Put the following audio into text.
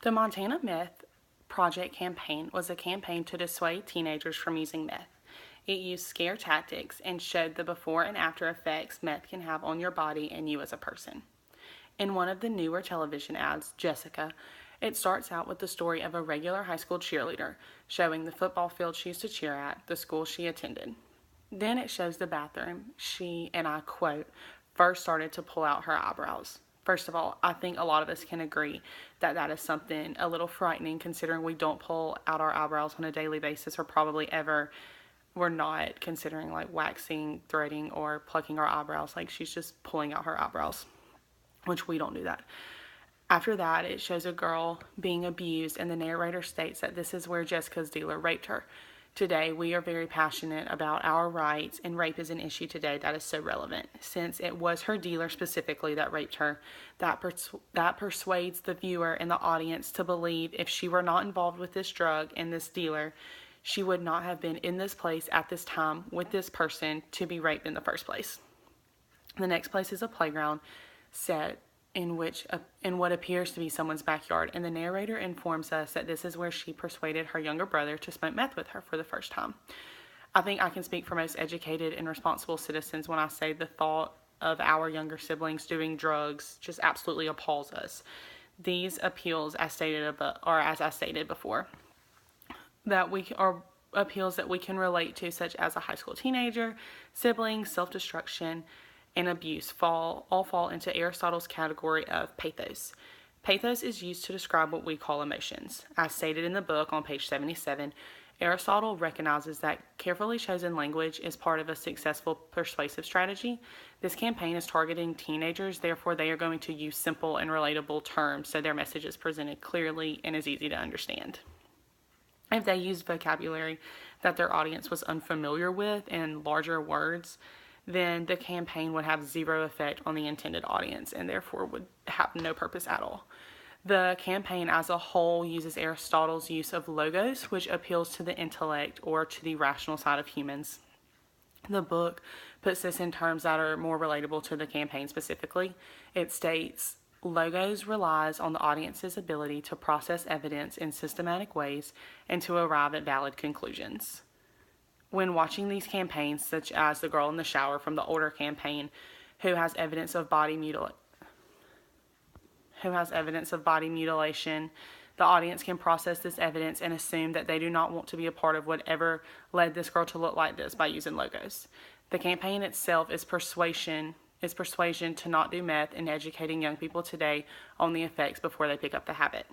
The Montana Meth Project campaign was a campaign to dissuade teenagers from using meth. It used scare tactics and showed the before and after effects meth can have on your body and you as a person. In one of the newer television ads, Jessica, it starts out with the story of a regular high school cheerleader, showing the football field she used to cheer at, the school she attended. Then it shows the bathroom she, and I quote, first started to pull out her eyebrows. First of all, I think a lot of us can agree that that is something a little frightening, considering we don't pull out our eyebrows on a daily basis, or probably ever. We're not considering like waxing, threading, or plucking our eyebrows. Like, she's just pulling out her eyebrows, which we don't do that. After that, it shows a girl being abused, and the narrator states that this is where Jessica's dealer raped her. Today, we are very passionate about our rights, and rape is an issue today that is so relevant. Since it was her dealer specifically that raped her, that persuades the viewer and the audience to believe if she were not involved with this drug and this dealer, she would not have been in this place at this time with this person to be raped in the first place. The next place is a playground set in what appears to be someone's backyard, and the narrator informs us that this is where she persuaded her younger brother to smoke meth with her for the first time. I think I can speak for most educated and responsible citizens when I say the thought of our younger siblings doing drugs just absolutely appalls us. These appeals, as I stated before, that we are appeals that we can relate to, such as a high school teenager, siblings, self-destruction, and abuse all fall into Aristotle's category of pathos. Pathos is used to describe what we call emotions. As stated in the book on page 77, Aristotle recognizes that carefully chosen language is part of a successful persuasive strategy. This campaign is targeting teenagers, therefore they are going to use simple and relatable terms so their message is presented clearly and is easy to understand. If they used vocabulary that their audience was unfamiliar with and larger words, then the campaign would have zero effect on the intended audience and therefore would have no purpose at all. The campaign as a whole uses Aristotle's use of logos, which appeals to the intellect or to the rational side of humans. The book puts this in terms that are more relatable to the campaign specifically. It states, Logos relies on the audience's ability to process evidence in systematic ways and to arrive at valid conclusions. When watching these campaigns, such as the girl in the shower from the older campaign, who has evidence of body mutilation, the audience can process this evidence and assume that they do not want to be a part of whatever led this girl to look like this by using logos. The campaign itself is persuasion to not do meth and educating young people today on the effects before they pick up the habit.